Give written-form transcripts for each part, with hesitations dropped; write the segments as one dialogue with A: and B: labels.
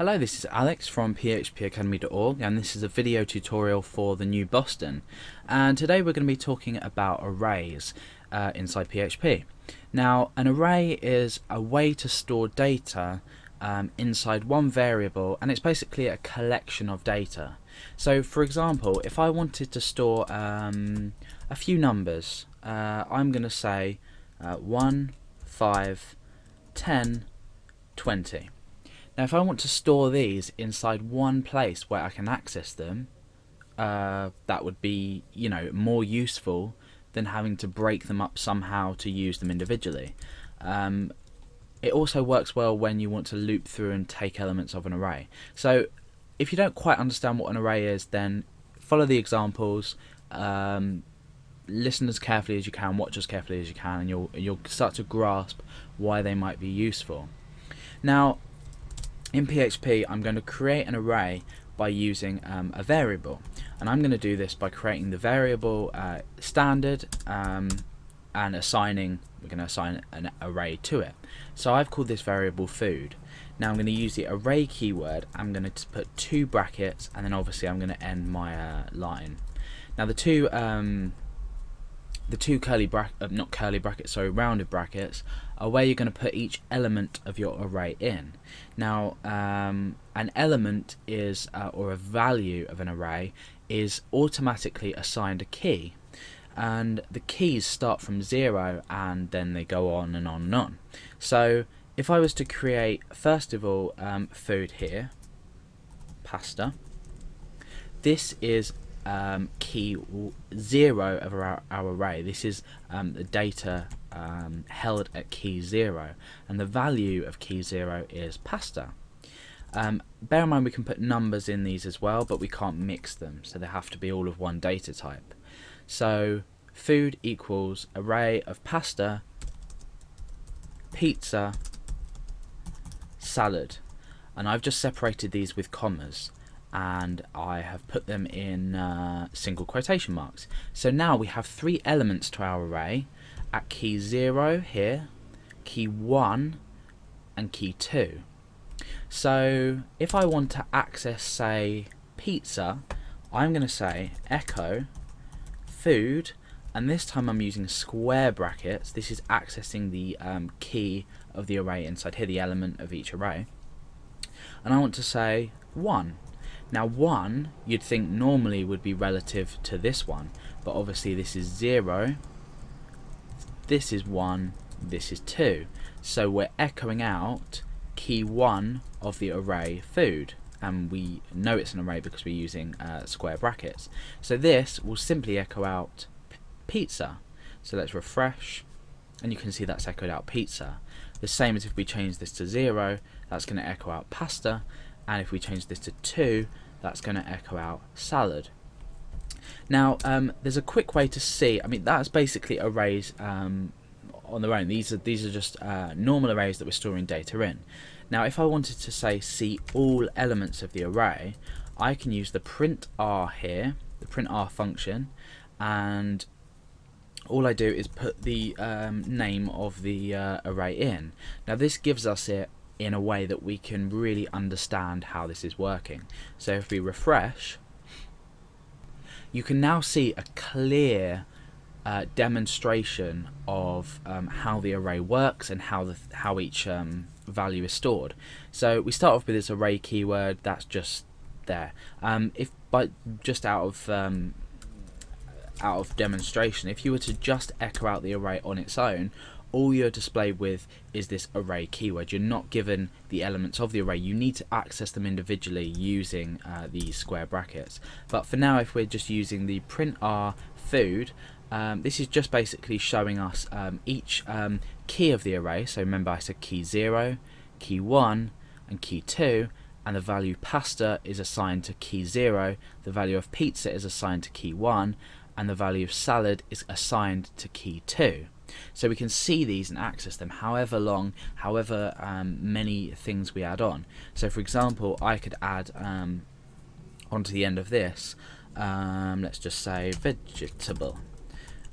A: Hello, this is Alex from phpacademy.org, and this is a video tutorial for the new Boston. And today we're going to be talking about arrays inside PHP. Now, an array is a way to store data inside one variable, and it's basically a collection of data. So, for example, if I wanted to store a few numbers, I'm going to say 1, 5, 10, 20. Now if I want to store these inside one place where I can access them, that would be, more useful than having to break them up somehow to use them individually. It also works well when you want to loop through and take elements of an array. So if you don't quite understand what an array is, then follow the examples, listen as carefully as you can, watch as carefully as you can, and you'll start to grasp why they might be useful. Now, in PHP, I'm going to create an array by using a variable, and I'm going to do this by creating the variable standard and we're going to assign an array to it. So I've called this variable food. Now I'm going to use the array keyword. I'm going to put 2 brackets, and then obviously I'm going to end my line. Now the two rounded brackets are where you're going to put each element of your array in. Now, an element is, or a value of an array, is automatically assigned a key, and the keys start from 0 and then they go on and on and on. So if I was to create, first of all, food here, pasta, this is key 0 of our array. This is the data held at key 0, and the value of key 0 is pasta. Bear in mind we can put numbers in these as well, but we can't mix them, so they have to be all of one data type. So food equals array of pasta, pizza, salad, and I've just separated these with commas, and I have put them in single quotation marks. So now we have 3 elements to our array at key 0 here, key 1 and key 2. So if I want to access, say, pizza, I'm going to say echo food, and this time I'm using square brackets. This is accessing the key of the array inside here, the element of each array, and I want to say 1. Now 1, you'd think normally would be relative to this one, but obviously this is 0, this is 1, this is 2. So we're echoing out key 1 of the array food, and we know it's an array because we're using square brackets. So this will simply echo out pizza. So let's refresh, and you can see that's echoed out pizza. The same as if we change this to 0, that's going to echo out pasta, and if we change this to 2, that's going to echo out salad. Now there's a quick way to see, that's basically arrays on their own. These are just normal arrays that we're storing data in. Now if I wanted to say see all elements of the array, I can use the print r here, the print r function, and all I do is put the name of the array in. Now this gives us it in a way that we can really understand how this is working. So if we refresh, you can now see a clear demonstration of how the array works and how each value is stored. So we start off with this array keyword. That's just there. Just out of demonstration, if you were to just echo out the array on its own, all you're displayed with is this array keyword. You're not given the elements of the array. You need to access them individually using these square brackets. But for now, if we're just using the print r food, this is just basically showing us each key of the array. So remember, I said key 0, key 1 and key 2, and the value pasta is assigned to key 0, the value of pizza is assigned to key 1, and the value of salad is assigned to key 2. So we can see these and access them however many things we add on. So for example, I could add onto the end of this, let's just say vegetable,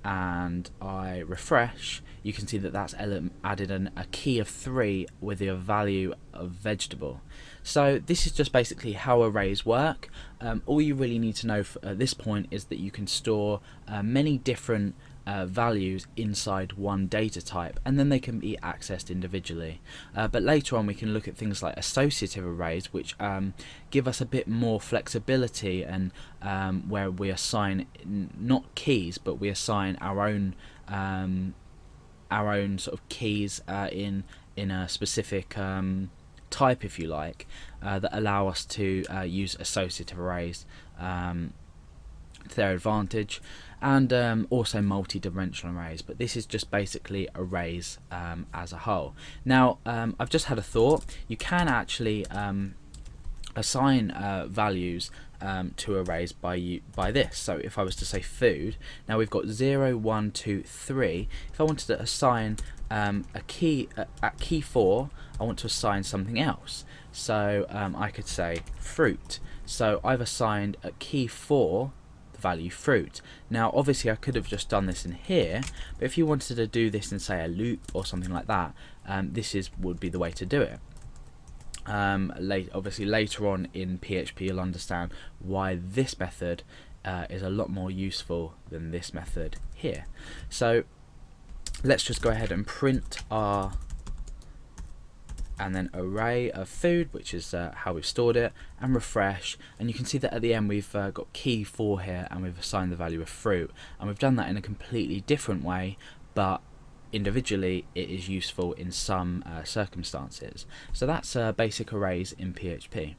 A: and I refresh, you can see that that's added a key of 3 with a value of vegetable. So this is just basically how arrays work. All you really need to know at this point is that you can store many different values inside one data type, and then they can be accessed individually. But later on we can look at things like associative arrays, which give us a bit more flexibility, and where we assign not keys, but we assign our own sort of keys in a specific type, if you like, that allow us to use associative arrays to their advantage, and also multi-dimensional arrays. But this is just basically arrays as a whole. Now I've just had a thought. You can actually assign values to arrays by this. So if I was to say food, now we've got 0, 1, 2, 3. If I wanted to assign a key at key 4, I want to assign something else. So I could say fruit. So I've assigned at key 4 the value fruit. Now obviously I could have just done this in here, but if you wanted to do this in, say, a loop or something like that, this would be the way to do it. Obviously later on in PHP you'll understand why this method is a lot more useful than this method here. So let's just go ahead and print our and then array of food, which is how we've stored it, and refresh, and you can see that at the end we've got key 4 here, and we've assigned the value of fruit, and we've done that in a completely different way, but individually it is useful in some circumstances. So that's basic arrays in PHP.